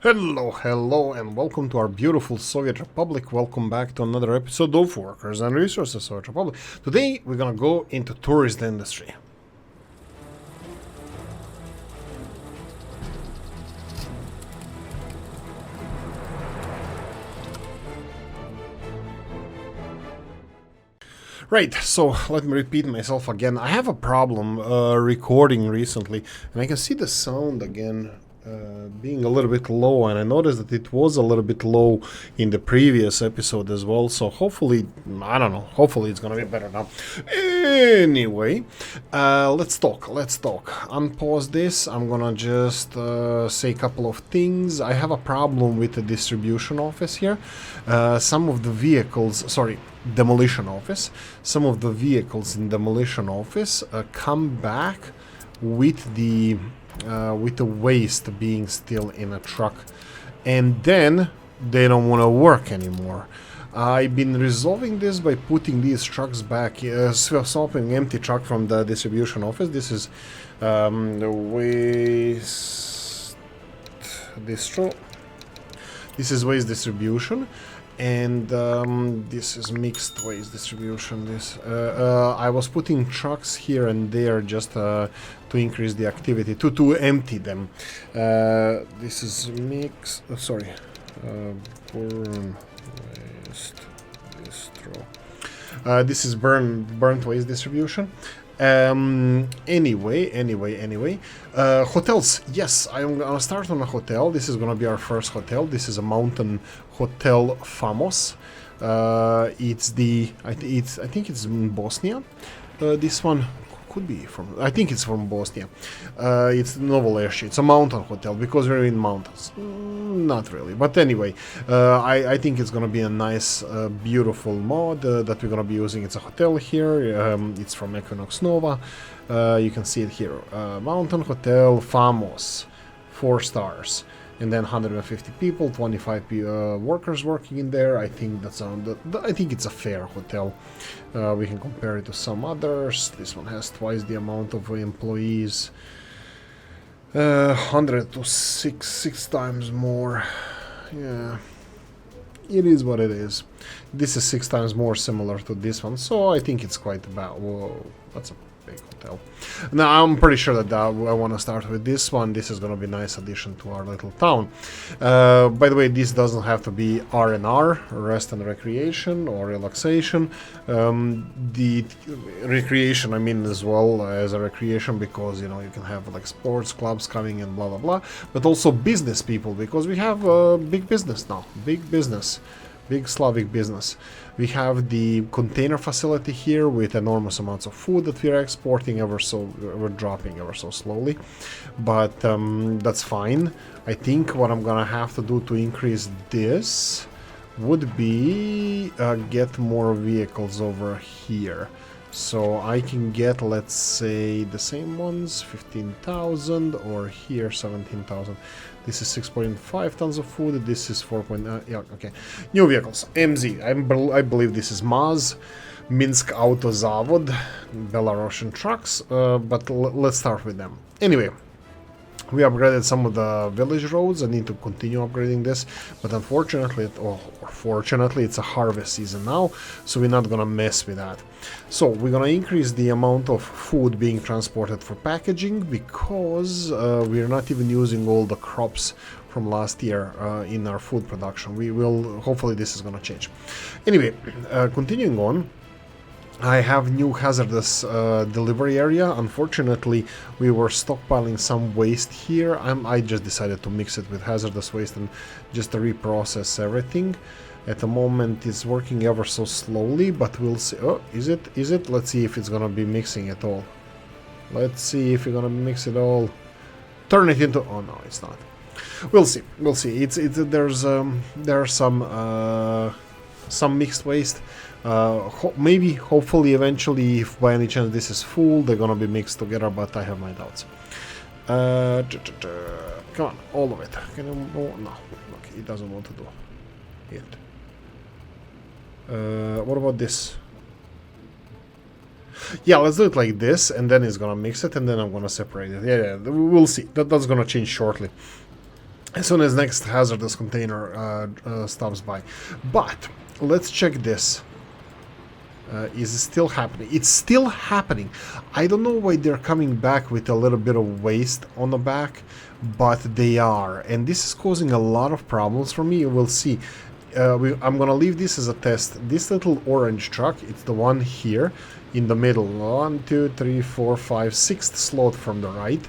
Hello, and welcome to our beautiful Soviet Republic. Welcome back to another episode of Workers and Resources Soviet Republic. Today, we're gonna go into tourist industry. Right, so let me repeat myself again. I have a problem recording recently, and I can see the sound again being a little bit low, and I noticed that it was a little bit low in the previous episode as well, so hopefully, I don't know, hopefully it's gonna be better now. Anyway, let's talk. Unpause this. I'm gonna just say a couple of things. I have a problem with the distribution office here. Some of the vehicles, demolition office, some of the vehicles in demolition office come back with the waste being still in a truck, and then they don't want to work anymore. I've been resolving this by putting these trucks back, swapping empty truck from the distribution office. This is the waste distro. This is waste distribution, and this is mixed waste distribution. I was putting trucks here and there just to increase the activity, to empty them. This is mix. Burn waste distro. This is burnt waste distribution. Anyway, hotels. Yes, I'm gonna start on a hotel. This is gonna be our first hotel. This is a mountain hotel, Famos. I think it's in Bosnia. This one could be I think it's from Bosnia. It's Novo. It's a mountain hotel because we're in mountains. Not really, but anyway, I think it's gonna be a nice, beautiful mod that we're gonna be using. It's a hotel here. It's from Equinox Nova. You can see it here. Mountain hotel, Famos, 4 stars. And then 150 people, 25 workers working in there. I think I think it's a fair hotel. We can compare it to some others. This one has twice the amount of employees. 100 to 6 times more. Yeah, it is what it is. This is 6 times more similar to this one, so I think it's quite about. Whoa, that's a big hotel. Now I'm pretty sure that I want to start with this one. This is going to be a nice addition to our little town. By the way, this doesn't have to be R&R, rest and recreation, or relaxation. The recreation, I mean, as well as a recreation, because you can have like sports clubs coming and blah blah blah, but also business people, because we have big business now, big Slavic business. We have the container facility here with enormous amounts of food that we're exporting we're dropping ever so slowly, but that's fine. I think what I'm gonna have to do to increase this would be get more vehicles over here. So I can get, let's say, the same ones, 15,000, or here 17,000. This is 6.5 tons of food. This is 4. Yeah, okay. New vehicles. MZ. I believe this is Maz, Minsk Auto Zavod, Belarusian trucks. But let's start with them. Anyway. We upgraded some of the village roads. I need to continue upgrading this, but unfortunately, or fortunately, it's a harvest season now, so we're not gonna mess with that. So we're gonna increase the amount of food being transported for packaging, because we're not even using all the crops from last year in our food production. We will, hopefully this is gonna change. Anyway, continuing on. I have new hazardous delivery area. Unfortunately, we were stockpiling some waste here. I just decided to mix it with hazardous waste and just to reprocess everything. At the moment, it's working ever so slowly, but we'll see. Oh, is it? Let's see if it's gonna be mixing at all. Let's see if we're gonna mix it all. Turn it into. Oh no, it's not. We'll see. There's some mixed waste. Maybe, hopefully, eventually, if by any chance this is full, they're gonna be mixed together, but I have my doubts. Come on, all of it. Can you? Oh, no, look, it doesn't want to do it. What about this? Yeah, let's do it like this, and then it's gonna mix it, and then I'm gonna separate it. Yeah, we'll see. That's gonna change shortly. as soon as next hazardous container stops by. But let's check this. Is it still happening? It's still happening. I don't know why they're coming back with a little bit of waste on the back, but they are. And this is causing a lot of problems for me. We'll see. I'm gonna leave this as a test. This little orange truck, it's the one here in the middle. 1, 2, 3, 4, 5, 6th slot from the right.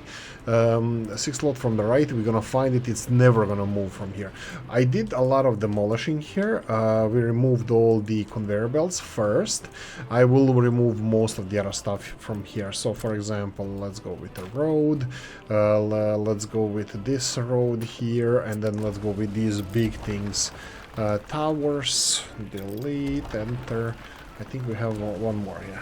6th slot from the right, we're gonna find it. It's never gonna move from here. I did a lot of demolishing here. We removed all the conveyor belts first. I will remove most of the other stuff from here. So for example, let's go with the road, let's go with this road here, and then let's go with these big things. Towers, delete, enter. I think we have one more here.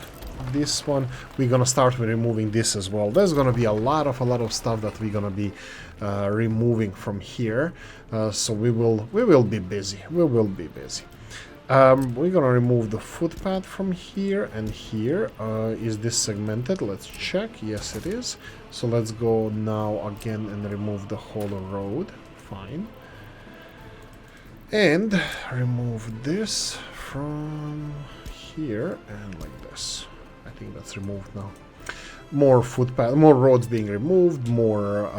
This one, we're gonna start with removing this as well. There's gonna be a lot of stuff that we're gonna be removing from here. So we will be busy. We will be busy. We're gonna remove the footpath from here and here. Is this segmented? Let's check. Yes, it is. So let's go now again and remove the whole road. Fine. And remove this from here and like this. I think that's removed now. More footpath, more roads being removed, more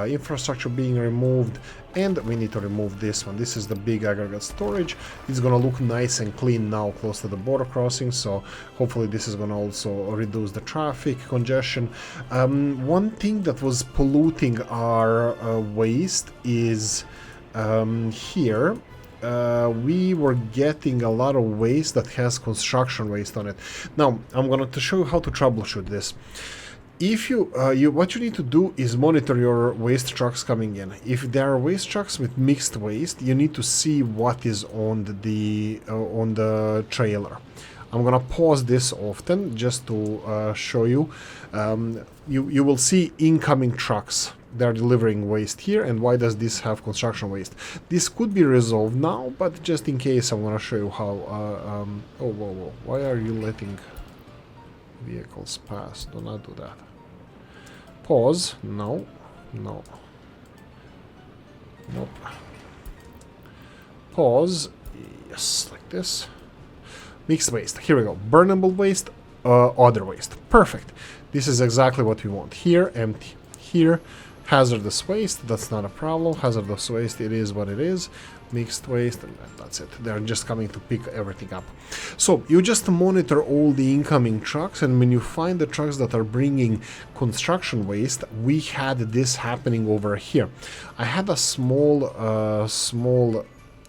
infrastructure being removed, and we need to remove this one. This is the big aggregate storage. It's gonna look nice and clean now close to the border crossing, so hopefully this is gonna also reduce the traffic congestion. One thing that was polluting our waste is here. We were getting a lot of waste that has construction waste on it. Now, I'm going to show you how to troubleshoot this. If what you need to do is monitor your waste trucks coming in. If there are waste trucks with mixed waste, you need to see what is on the trailer. I'm gonna pause this often just to show you. You will see incoming trucks. They're delivering waste here, and why does this have construction waste? This could be resolved now, but just in case, I'm gonna show you how. Oh, whoa! Why are you letting vehicles pass? Do not do that. Pause. No. Nope. Pause. Yes, like this. Mixed waste. Here we go. Burnable waste, other waste. Perfect. This is exactly what we want. Here, empty. Here, hazardous waste. That's not a problem. Hazardous waste, it is what it is. Mixed waste, and that's it. They're just coming to pick everything up. So you just monitor all the incoming trucks, and when you find the trucks that are bringing construction waste, we had this happening over here. I had a small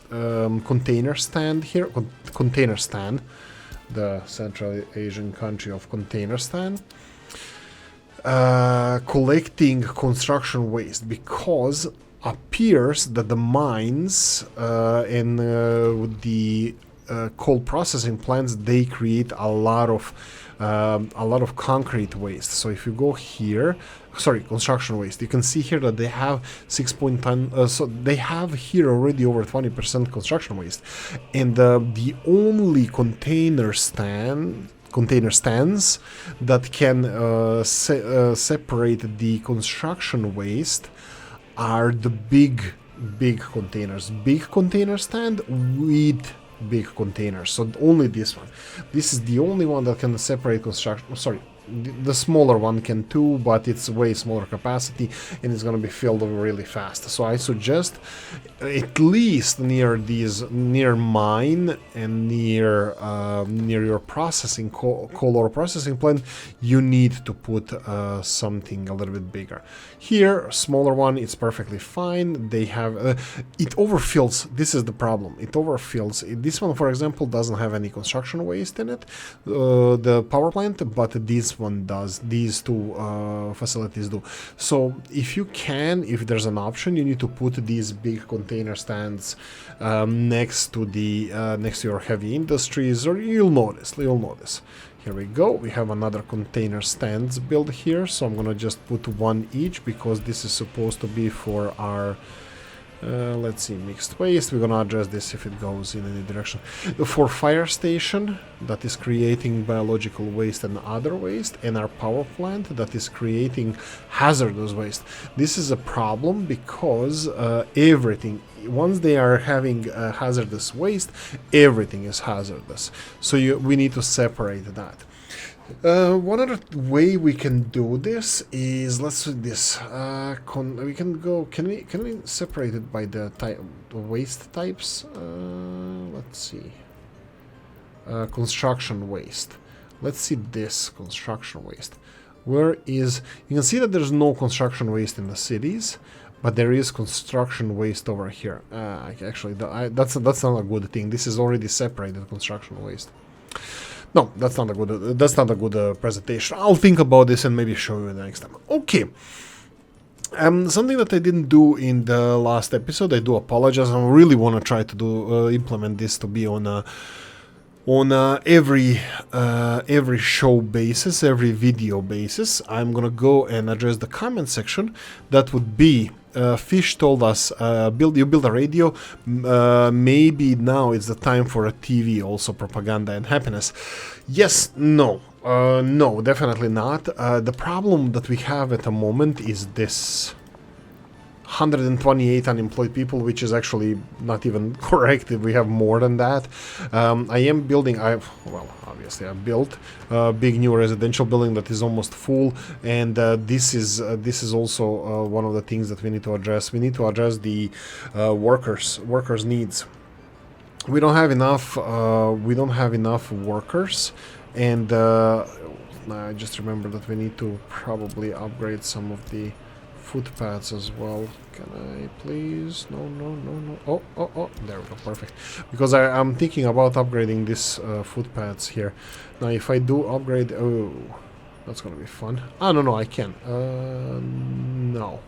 container stand here, container stand, the Central Asian country of container stand, collecting construction waste, because appears that the mines and the coal processing plants, they create a lot of concrete waste. So if you go here, sorry, construction waste, you can see here that they have 6.10, so they have here already over 20% construction waste, and the only container stands that can separate the construction waste are the big containers. Big container stand with big containers. So only this one. This is the only one that can separate construction. Sorry, the smaller one can too, but it's way smaller capacity and it's going to be filled really fast. So I suggest at least near mine and near your processing coal ore processing plant, you need to put something a little bit bigger. Here, smaller one, it's perfectly fine. They have it overfills. This is the problem. It overfills. This one, for example, doesn't have any construction waste in it, the power plant, but this one does. These two facilities do. So if you can, if there's an option, you need to put these big container stands next to your heavy industries, or you'll notice. Here we go. We have another container stands built here, so I'm gonna just put one each, because this is supposed to be for our Let's see, mixed waste. We're gonna address this if it goes in any direction. For fire station, that is creating biological waste and other waste, and our power plant that is creating hazardous waste. This is a problem because everything, once they are having hazardous waste, everything is hazardous. So we need to separate that. One other way we can do this is, let's do this. We can go. Can we separate it by the waste types? Let's see. Construction waste. Let's see this construction waste. Where is? You can see that there's no construction waste in the cities, but there is construction waste over here. Actually, that's not a good thing. This is already separated construction waste. No, that's not a good presentation. I'll think about this and maybe show you the next time. Okay. Something that I didn't do in the last episode, I do apologize. I really want to try to do implement this to be on every show basis, every video basis. I'm gonna go and address the comment section. That would be Fish told us, you build a radio, maybe now it's the time for a TV, also propaganda and happiness. Yes, no, no, definitely not. The problem that we have at the moment is this 128 unemployed people, which is actually not even correct. We have more than that. I am building, obviously I built a big new residential building that is almost full, and this is also one of the things that we need to address. We need to address the workers' needs. We don't have enough workers, and I just remember that we need to probably upgrade some of the footpaths as well. Can I please? No. Oh, there we go, perfect. Because I'm thinking about upgrading this footpaths here. Now if I do upgrade, oh, that's gonna be fun. Ah, no, I can. No.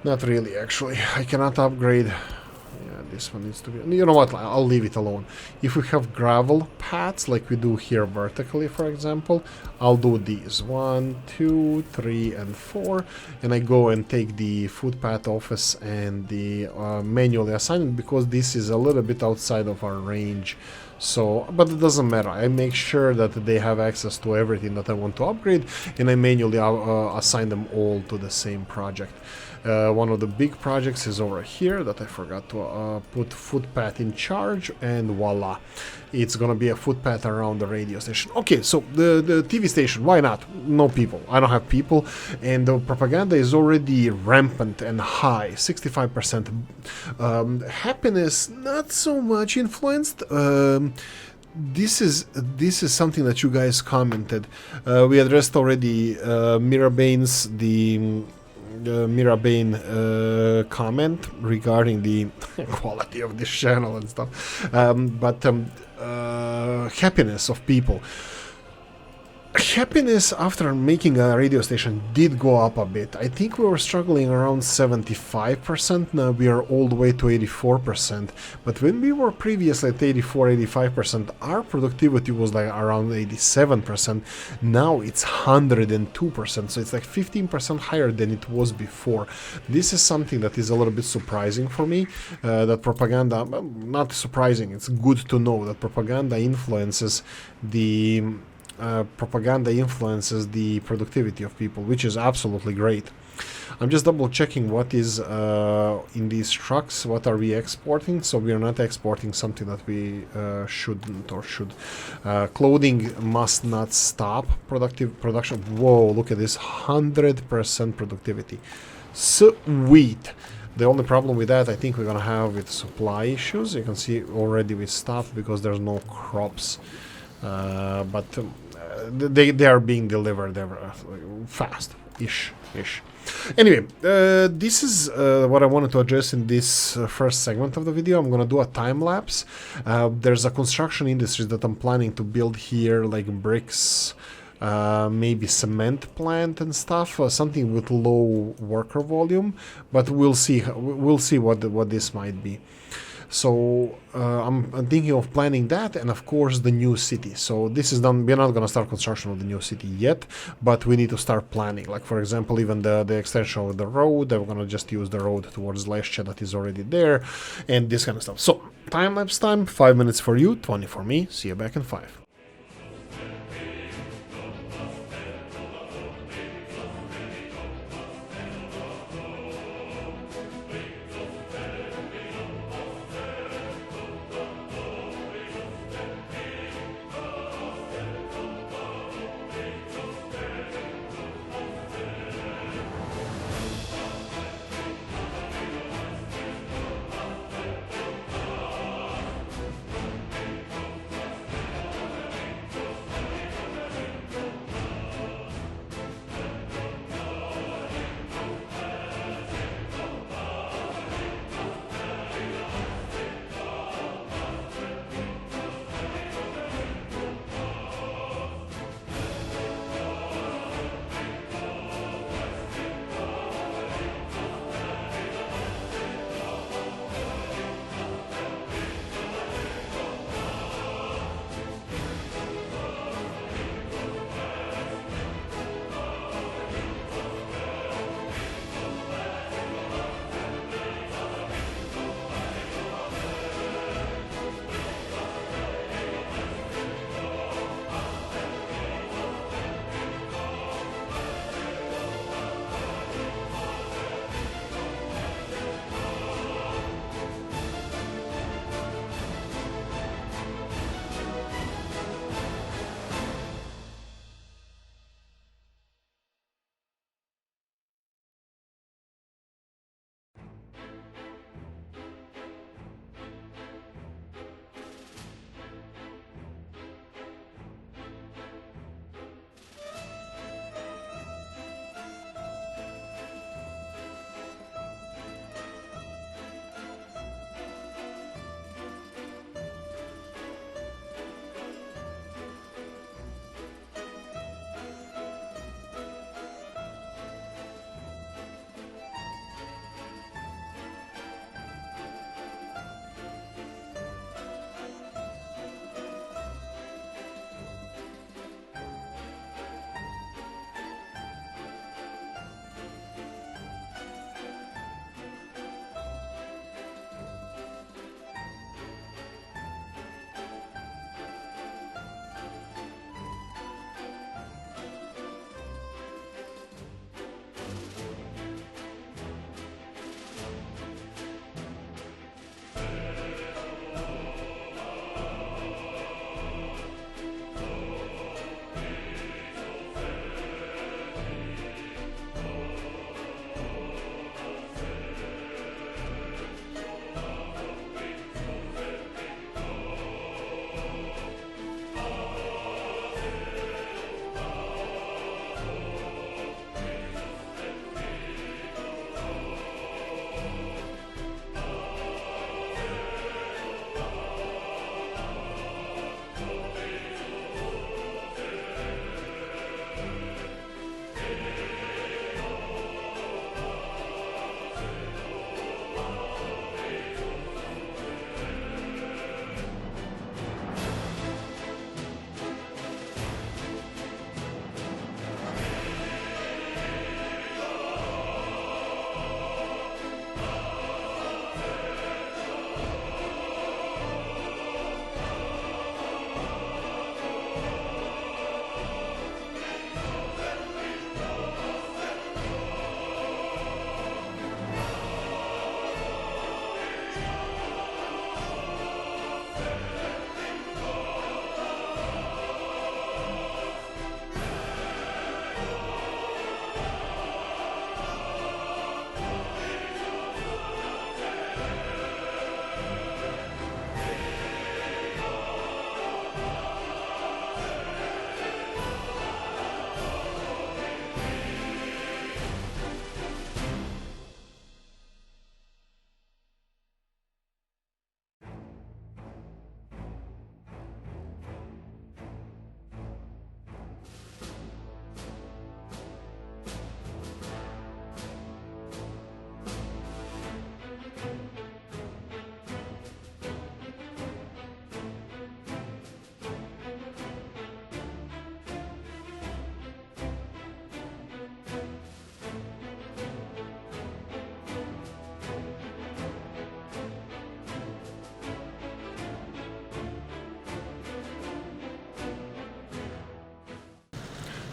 Not really, actually. I cannot upgrade. Yeah, this one needs to be... You know what, I'll leave it alone. If we have gravel paths, like we do here vertically, for example, I'll do these. 1, 2, 3, and 4. And I go and take the footpath office and the manually assign it, because this is a little bit outside of our range. So, but it doesn't matter. I make sure that they have access to everything that I want to upgrade, and I manually assign them all to the same project. One of the big projects is over here that I forgot to put footpath in charge, and voila, it's gonna be a footpath around the radio station. Okay, so the TV station, why not? No people. I don't have people, and the propaganda is already rampant and high, 65%. Happiness, not so much influenced. This is something that you guys commented. We addressed already Mirabane's Mirabane comment regarding the quality of this channel and stuff, but happiness of people. Happiness after making a radio station did go up a bit. I think we were struggling around 75%, now we are all the way to 84%. But when we were previously at 84-85%, our productivity was like around 87%. Now it's 102%, so it's like 15% higher than it was before. This is something that is a little bit surprising for me, that propaganda, not surprising, it's good to know that propaganda influences the productivity of people, which is absolutely great. I'm just double checking what is in these trucks, what are we exporting. So we are not exporting something that we shouldn't or should. Clothing must not stop production. Whoa, look at this, 100% productivity. Sweet. The only problem with that I think we're gonna have with supply issues. You can see already we stopped because there's no crops. But they are being delivered fast-ish. Anyway, this is what I wanted to address in this first segment of the video. I'm gonna do a time lapse. There's a construction industry that I'm planning to build here, like bricks, maybe cement plant and stuff, something with low worker volume. But we'll see what this might be. So I'm thinking of planning that, and of course the new city. So this is done. We're not going to start construction of the new city yet, but we need to start planning. Like for example, even the extension of the road. We're going to just use the road towards Leszcie that is already there, and this kind of stuff. So time lapse time, 5 minutes for you, 20 for me. See you back in 5.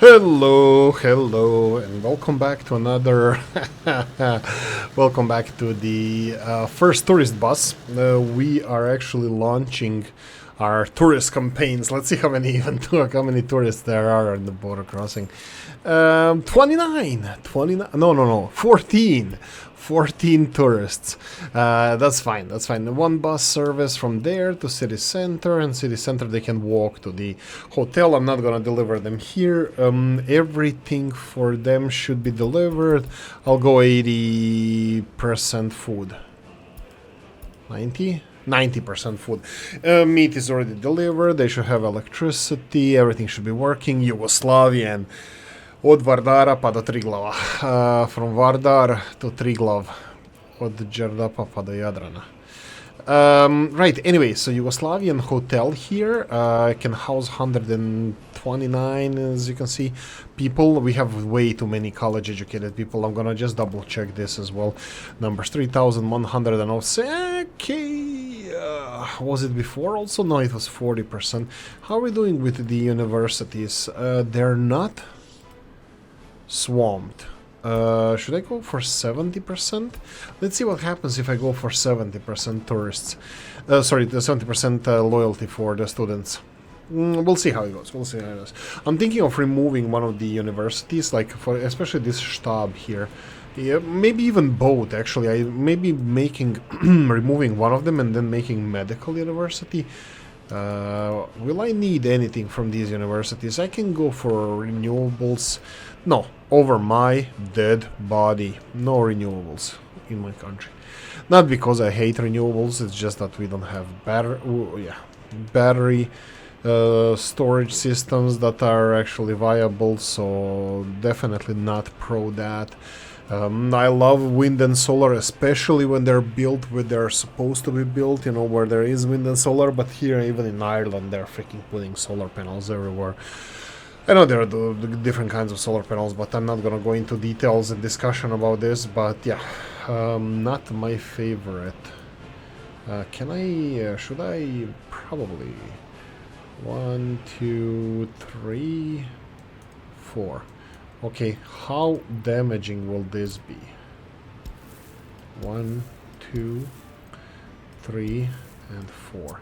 Hello, hello, and welcome back to another. Welcome back to the first tourist bus. We are actually launching our tourist campaigns. Let's see how many how many tourists there are on the border crossing. 29. No, 14. 14 tourists. That's fine. That's fine. One bus service from there to city center, and city center they can walk to the hotel. I'm not gonna deliver them here. Everything for them should be delivered. I'll go 80% food. 90% food. Meat is already delivered. They should have electricity. Everything should be working. Yugoslavian. Od Vardara pa do Triglava. From Vardar to Triglav. Od Đerdapa pa do Jadrana. Right, anyway, so Yugoslavian hotel here can house 129, as you can see, people. We have way too many college-educated people. I'm gonna just double-check this as well. Numbers 3,106. Okay, was it before also? No, it was 40%. How are we doing with the universities? They're not swamped. Should I go for 70%? Let's see what happens if I go for 70% tourists. Sorry, the 70% loyalty for the students. We'll see how it goes. We'll see how it goes. I'm thinking of removing one of the universities, like for especially this Stab here. Yeah, maybe even both. Actually, I maybe making removing one of them and then making medical university. Will I need anything from these universities? I can go for renewables. No, over my dead body. No renewables in my country. Not because I hate renewables, it's just that we don't have battery storage systems that are actually viable, so definitely not pro that. I love wind and solar, especially when they're built where they're supposed to be built, you know, where there is wind and solar, but here, even in Ireland, they're freaking putting solar panels everywhere. I know there are the different kinds of solar panels, but I'm not gonna go into details and discussion about this, but yeah, not my favorite. Can I, should I, probably, 1, 2, 3, 4. Okay, how damaging will this be? 1, 2, 3, and 4.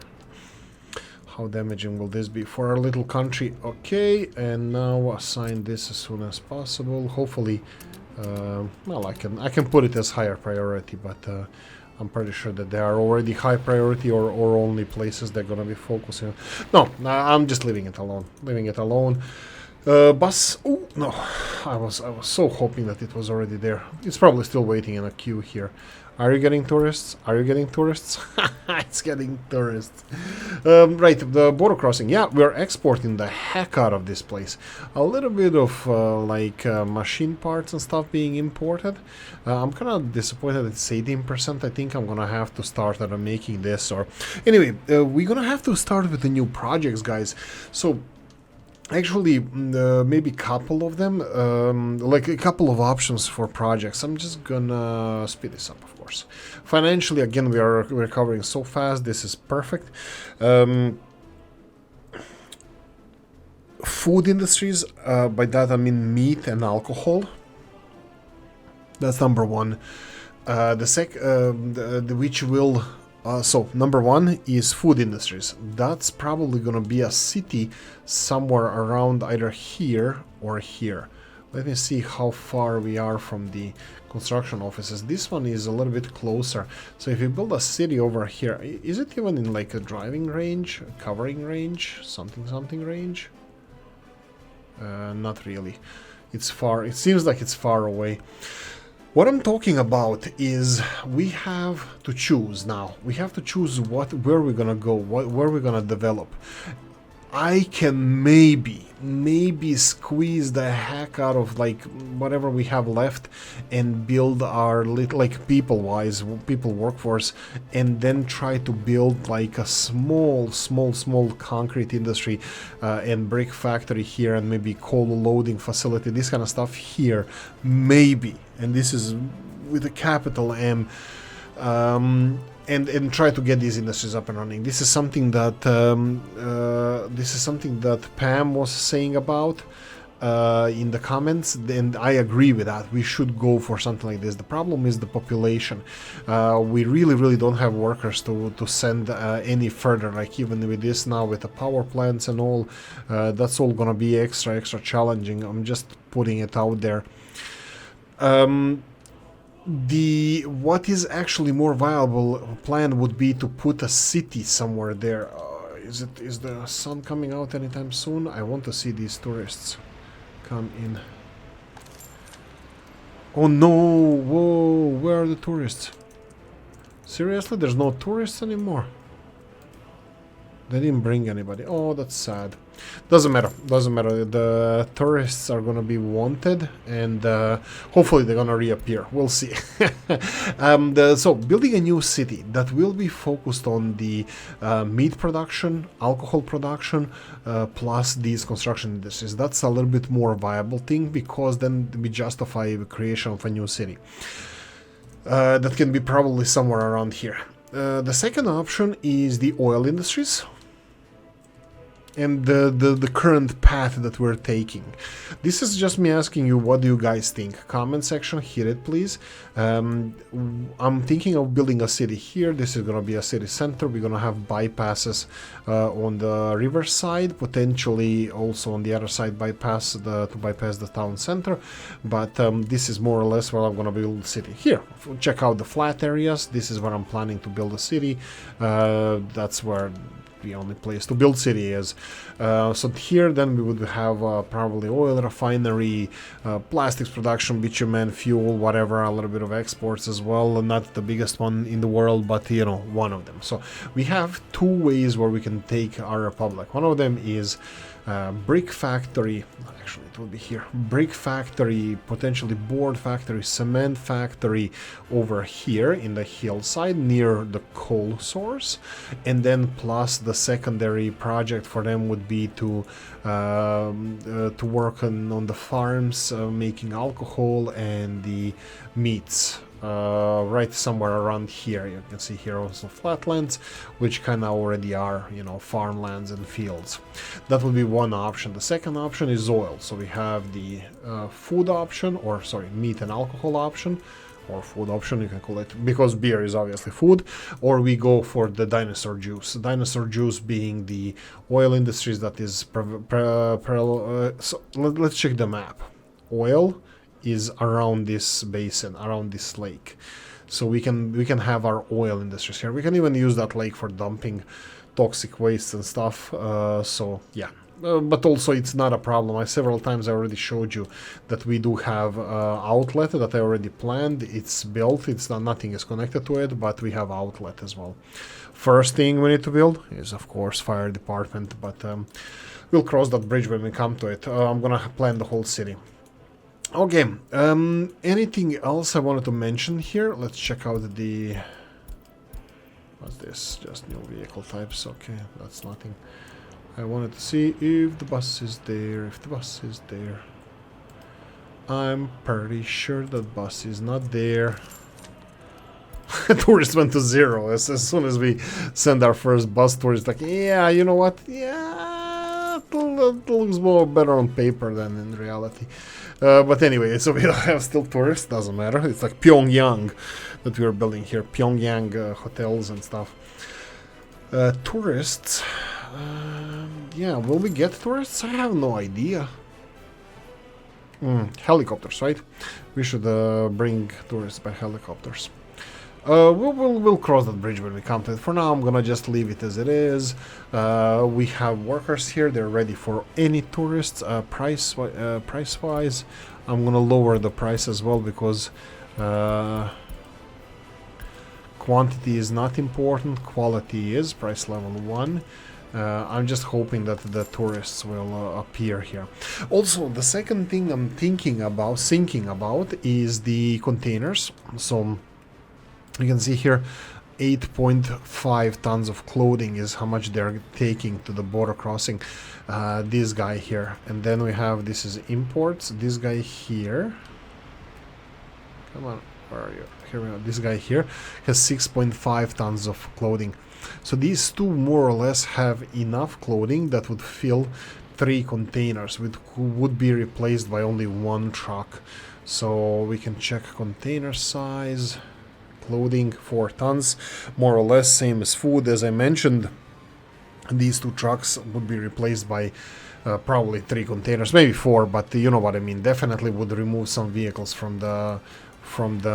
How damaging will this be for our little country? Okay, and now assign this as soon as possible. Hopefully, well, I can put it as higher priority, but I'm pretty sure that they are already high priority or only places they're gonna be focusing on. No, I'm just leaving it alone. Leaving it alone. Bus. Oh no, I was so hoping that it was already there. It's probably still waiting in a queue here. Are you getting tourists? Are you getting tourists? It's getting tourists. Right, the border crossing. Yeah, we're exporting the heck out of this place. A little bit of machine parts and stuff being imported. I'm kind of disappointed it's 18%. I think I'm gonna have to start making this. Or anyway, we're gonna have to start with the new projects, guys. So. Actually, maybe a couple of them, like a couple of options for projects. I'm just gonna speed this up, of course. Financially, again, we are recovering so fast. This is perfect. Food industries, by that I mean meat and alcohol. That's number one. Which will... so, number one is food industries. That's probably gonna be a city somewhere around either here or here. Let me see how far we are from the construction offices. This one is a little bit closer. So if you build a city over here, is it even in like a driving range, a covering range, something range? Not really. It's far. It seems like it's far away. What I'm talking about is we have to choose now. We have to choose where we're gonna go, where we're gonna develop. I can maybe squeeze the heck out of like whatever we have left and build our little, like people workforce, and then try to build like a small concrete industry and brick factory here, and maybe coal loading facility, this kind of stuff here, maybe. And this is with a capital M. And try to get these industries up and running. This is something that Pam was saying about. in the comments, and I agree with that. We should go for something like this. The problem is the population. We really don't have workers to send any further. Like even with this now, with the power plants and all, that's all gonna be extra challenging. I'm just putting it out there. What is actually more viable plan would be to put a city somewhere there. Is the sun coming out anytime soon? I want to see these tourists come in. Oh no! Whoa! Where are the tourists? Seriously? There's no tourists anymore? They didn't bring anybody. Oh, that's sad. Doesn't matter. The tourists are gonna be wanted, and hopefully they're gonna reappear. We'll see. So building a new city that will be focused on the meat production, alcohol production, plus these construction industries. That's a little bit more viable thing, because then we justify the creation of a new city. That can be probably somewhere around here. The second option is the oil industries. And the current path that we're taking. This is just me asking you, what do you guys think? Comment section, hit it please. I'm thinking of building a city here. This is gonna be a city center. We're gonna have bypasses on the river side, potentially also on the other side to bypass the town center. But this is more or less where I'm gonna build a city. Here, check out the flat areas. This is where I'm planning to build a city. That's where the only place to build city is. So here then we would have probably oil refinery, plastics production, bitumen, fuel, whatever, a little bit of exports as well. Not the biggest one in the world, but you know, one of them. So we have two ways where we can take our republic. One of them is brick factory. Actually, it will be here. Brick factory, potentially board factory, cement factory over here in the hillside near the coal source, and then plus the secondary project for them would be to work on the farms, making alcohol and the meats. Right somewhere around here. You can see here also flatlands, which kind of already are, you know, farmlands and fields. That would be one option. The second option is oil. So we have the food option, or sorry, meat and alcohol option, or food option, you can call it, because beer is obviously food, or we go for the dinosaur juice. Dinosaur juice being the oil industries that is so let's check the map. Oil is around this basin, around this lake, so we can have our oil industries here. We can even use that lake for dumping toxic waste and stuff. So yeah, but also it's not a problem. Several times I already showed you that we do have outlet that I already planned. It's built. It's not, nothing is connected to it, but we have outlet as well. First thing we need to build is of course fire department, but we'll cross that bridge when we come to it. I'm gonna plan the whole city. Okay, anything else I wanted to mention here? Let's check out the... What's this? Just new vehicle types. Okay, that's nothing. I wanted to see if the bus is there, I'm pretty sure that bus is not there. Tourists went to zero as soon as we send our first bus. Tourists like, yeah, you know what? Yeah, it looks more better on paper than in reality. But anyway, so we have still tourists, doesn't matter. It's like Pyongyang that we are building here. Pyongyang hotels and stuff. Tourists. Yeah, will we get tourists? I have no idea. Helicopters, right? We should bring tourists by helicopters. We'll cross that bridge when we come to it. For now, I'm gonna just leave it as it is. We have workers here. They're ready for any tourists. Price-wise, I'm gonna lower the price as well, because quantity is not important. Quality is. Price level 1. I'm just hoping that the tourists will appear here. Also, the second thing I'm thinking about is the containers. So you can see here 8.5 tons of clothing is how much they're taking to the border crossing. This guy here, and then we have, this is imports, this guy here, come on, where are you? Here we go. This guy here has 6.5 tons of clothing. So these two more or less have enough clothing that would fill 3 containers, which would be replaced by only 1 truck. So we can check container size, clothing 4 tons, more or less same as food. As I mentioned, these 2 trucks would be replaced by probably 3 containers, maybe 4, but you know what I mean. Definitely would remove some vehicles from the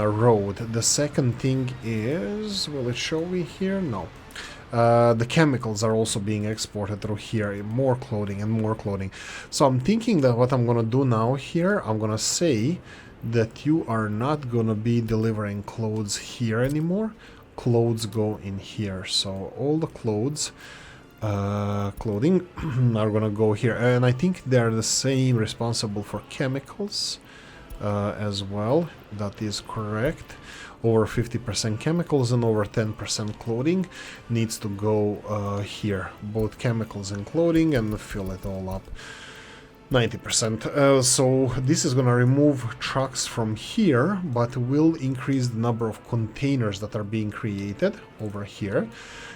road. The second thing is, will it show me here? No. The chemicals are also being exported through here. More clothing and more clothing. So I'm thinking that what I'm gonna do now here, I'm gonna say that you are not gonna be delivering clothes here anymore. Clothes go in here. So all the clothes, clothing are gonna go here, and I think they're the same responsible for chemicals as well. That is correct. Over 50% chemicals and over 10% clothing needs to go here. Both chemicals and clothing, and fill it all up. 90%. So this is gonna remove trucks from here, but will increase the number of containers that are being created over here,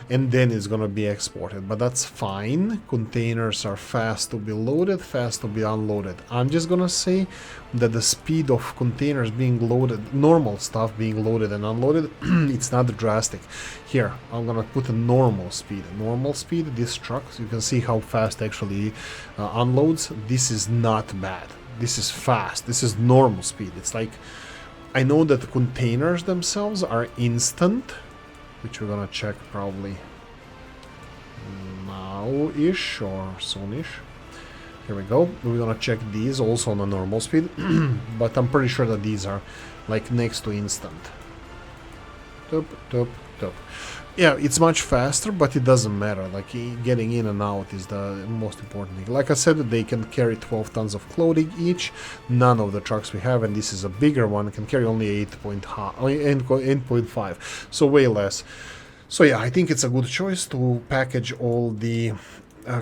and then it's gonna be exported. But that's fine. Containers are fast to be loaded, fast to be unloaded. I'm just gonna say that the speed of containers being loaded, normal stuff being loaded and unloaded, it's not drastic. Here, I'm gonna put a normal speed. Normal speed, this truck, you can see how fast actually unloads. This is not bad. This is fast. This is normal speed. It's like, I know that the containers themselves are instant, which we're gonna check probably now-ish or soon-ish. Here we go. We're gonna check these also on a normal speed, but I'm pretty sure that these are like next to instant. Tup, tup, tup. Yeah, it's much faster, but it doesn't matter. Like, getting in and out is the most important thing. Like I said, they can carry 12 tons of clothing each. None of the trucks we have, and this is a bigger one, can carry only 8.5, so way less. So yeah, I think it's a good choice to package all the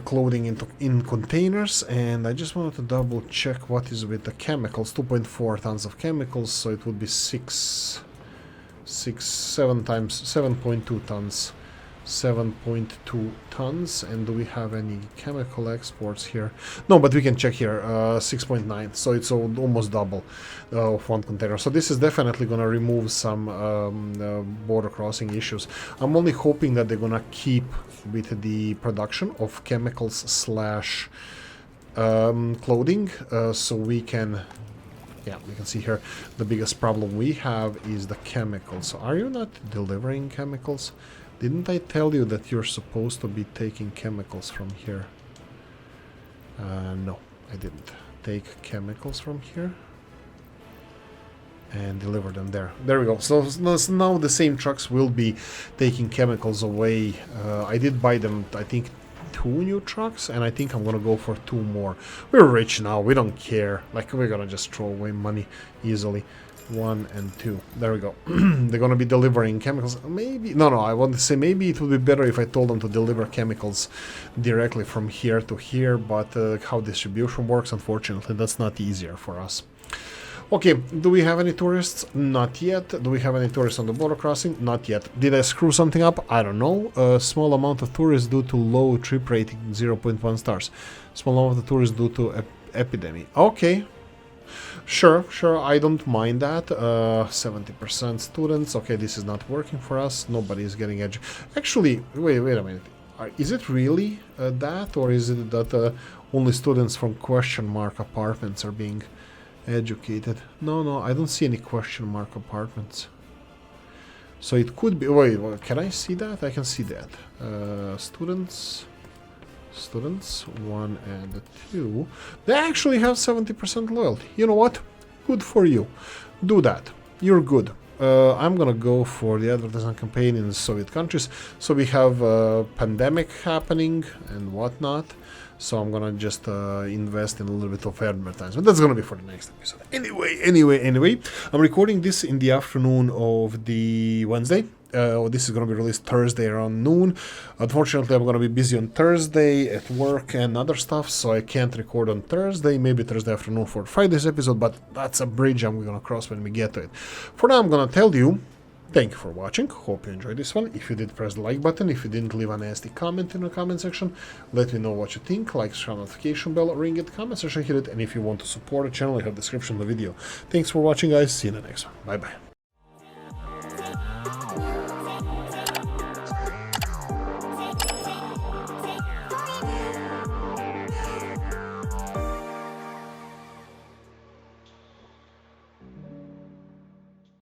clothing in containers. And I just wanted to double check what is with the chemicals. 2.4 tons of chemicals, so it would be 7.2 tons. 7.2 tons. And do we have any chemical exports here? No, but we can check here. 6.9, so it's almost double of one container. So this is definitely gonna remove some border crossing issues. I'm only hoping that they're gonna keep with the production of chemicals slash clothing, so we can, yeah, we can see here the biggest problem we have is the chemicals. So are you not delivering chemicals? Didn't I tell you that you're supposed to be taking chemicals from here? No, I didn't. Take chemicals from here and deliver them there. There we go. So now the same trucks will be taking chemicals away. I did buy them, I think, 2 new trucks, and I think I'm gonna go for 2 more. We're rich now, we don't care. Like, we're gonna just throw away money easily. 1 and 2. There we go. They're gonna be delivering chemicals. Maybe, no, I want to say maybe it would be better if I told them to deliver chemicals directly from here to here, but how distribution works, unfortunately, that's not easier for us. Okay, do we have any tourists? Not yet. Do we have any tourists on the border crossing? Not yet. Did I screw something up? I don't know. A small amount of tourists due to low trip rating, 0.1 stars. Small amount of tourists due to epidemic. Okay. Sure, I don't mind that. 70% students. Okay, this is not working for us. Nobody is getting educated. Actually, wait a minute. Is it really that, or is it that only students from question mark apartments are being educated? No, I don't see any question mark apartments. So it could be. Wait, can I see that? I can see that. Students 1 and 2, they actually have 70% loyalty. You know what? Good for you. Do that. You're good. I'm gonna go for the advertising campaign in the Soviet countries. So we have a pandemic happening and whatnot. So I'm gonna just invest in a little bit of advertisement. That's gonna be for the next episode. Anyway, I'm recording this in the afternoon of the Wednesday. This is going to be released Thursday around noon. Unfortunately, I'm going to be busy on Thursday at work and other stuff, so I can't record on Thursday. Maybe Thursday afternoon for Friday's episode, but that's a bridge I'm going to cross when we get to it. For now, I'm going to tell you Thank you for watching, hope you enjoyed this one. If you did, press the like button. If you didn't, leave a nasty comment in the comment section. Let me know what you think, like, share, notification bell, ring it, comment section, hit it, and if you want to support the channel, you have the description of the video. Thanks for watching, guys, see you in the next one, bye bye.